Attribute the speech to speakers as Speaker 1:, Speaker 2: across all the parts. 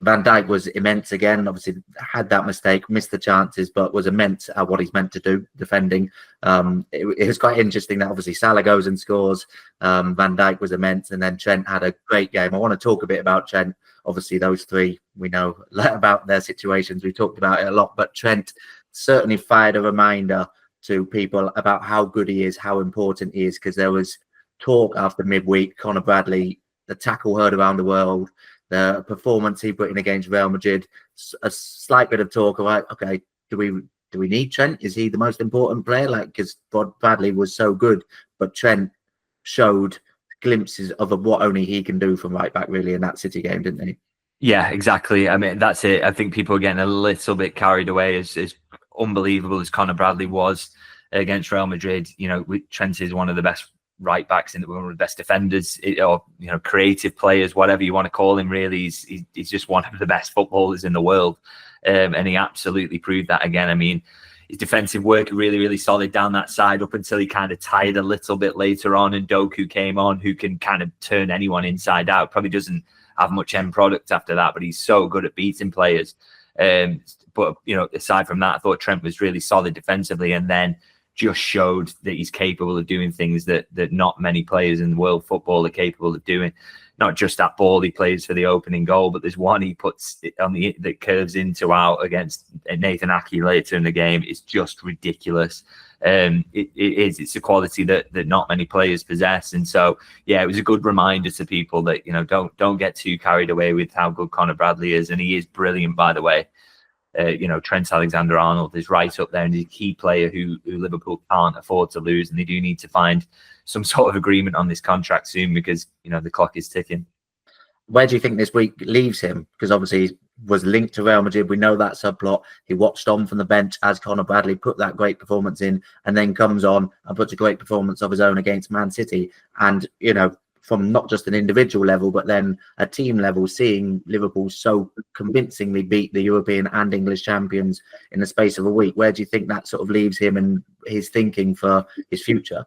Speaker 1: Van Dijk was immense again. Obviously, had that mistake, missed the chances, but was immense at what he's meant to do, defending. It was quite interesting that obviously Salah goes and scores. Van Dijk was immense, and then Trent had a great game. I want to talk a bit about Trent. Obviously, those three, we know about their situations. We talked about it a lot, but Trent certainly fired a reminder to people about how good he is, how important he is, because there was talk after midweek, Conor Bradley, the tackle heard around the world, the performance he put in against Real Madrid, a slight bit of talk about, okay, do we need Trent? Is he the most important player? Like, because Bradley was so good, but Trent showed glimpses of what only he can do from right back, really, in that City game, didn't he?
Speaker 2: Yeah, exactly. I mean, that's it. I think people are getting a little bit carried away. As unbelievable as Conor Bradley was against Real Madrid, Trent is one of the best right backs in the world, one of the best defenders, or creative players, whatever you want to call him. Really, he's just one of the best footballers in the world, and he absolutely proved that again. I mean, his defensive work really, really solid down that side up until he kind of tired a little bit later on, and Doku came on, who can kind of turn anyone inside out. Probably doesn't have much end product after that, but he's so good at beating players. But aside from that, I thought Trent was really solid defensively, and then just showed that he's capable of doing things that not many players in world football are capable of doing. Not just that ball he plays for the opening goal, but there's one he puts on that curves into out against Nathan Ake later in the game. It's just ridiculous. It's a quality that not many players possess. And so, yeah, it was a good reminder to people that, don't get too carried away with how good Conor Bradley is. And he is brilliant, by the way. Trent Alexander-Arnold is right up there and he's a key player who Liverpool can't afford to lose, and they do need to find some sort of agreement on this contract soon because the clock is ticking.
Speaker 1: Where do you think this week leaves him? Because obviously he was linked to Real Madrid. We know that subplot. He watched on from the bench as Conor Bradley put that great performance in, and then comes on and puts a great performance of his own against Man City. And from not just an individual level, but then a team level, seeing Liverpool so convincingly beat the European and English champions in the space of a week, where do you think that sort of leaves him and his thinking for his future?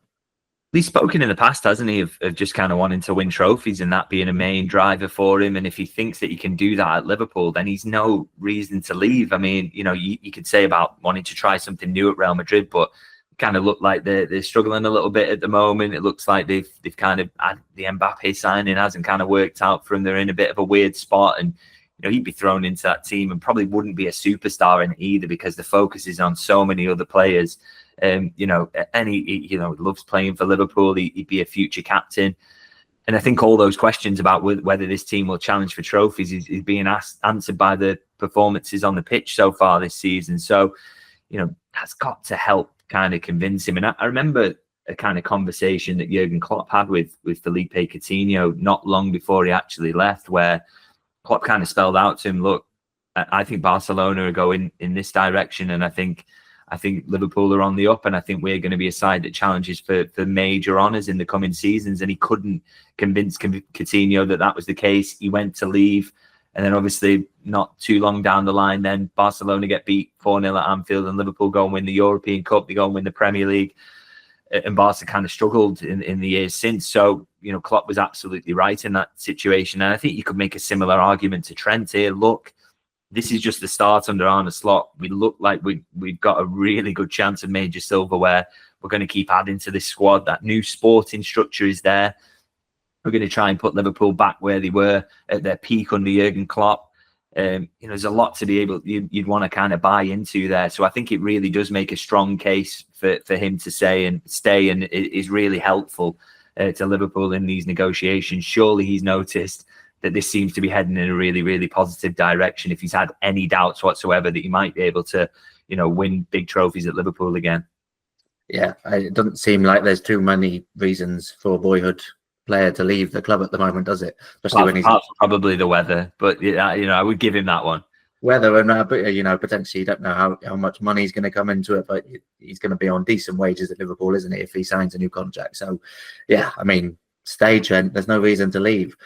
Speaker 2: He's spoken in the past, hasn't he, of just kind of wanting to win trophies and that being a main driver for him. And if he thinks that he can do that at Liverpool, then he's no reason to leave. I mean, you could say about wanting to try something new at Real Madrid, but kind of look like they're struggling a little bit at the moment. It looks like they've kind of had the Mbappe signing hasn't kind of worked out for him. They're in a bit of a weird spot, and he'd be thrown into that team and probably wouldn't be a superstar in it either because the focus is on so many other players. And he loves playing for Liverpool. He'd be a future captain. And I think all those questions about whether this team will challenge for trophies is being answered by the performances on the pitch so far this season. So, that's got to help kind of convince him. And I remember a kind of conversation that Jurgen Klopp had with Felipe Coutinho not long before he actually left, where Klopp kind of spelled out to him, look, I think Barcelona are going in this direction, and I think Liverpool are on the up, and I think we're going to be a side that challenges for major honours in the coming seasons. And he couldn't convince Coutinho that was the case. He went to leave, and then obviously not too long down the line, then Barcelona get beat 4-0 at Anfield, and Liverpool go and win the European Cup. They go and win the Premier League, and Barca kind of struggled in the years since. So, Klopp was absolutely right in that situation. And I think you could make a similar argument to Trent here. Look, this is just the start under Arne Slot. We look like we've got a really good chance of major silverware. We're going to keep adding to this squad. That new sporting structure is there. We're going to try and put Liverpool back where they were at their peak under Jurgen Klopp. There's a lot to be able, you'd want to kind of buy into there. So I think it really does make a strong case for him to say and stay, and it is really helpful to Liverpool in these negotiations. Surely he's noticed that this seems to be heading in a really, really positive direction. If he's had any doubts whatsoever that he might be able to, win big trophies at Liverpool again.
Speaker 1: Yeah, it doesn't seem like there's too many reasons for a boyhood player to leave the club at the moment, does it? Especially when he's
Speaker 2: probably the weather, but I would give him that one.
Speaker 1: Weather and potentially you don't know how much money is going to come into it, but he's going to be on decent wages at Liverpool, isn't he, if he signs a new contract? So, yeah, I mean, stay, Trent. There's no reason to leave.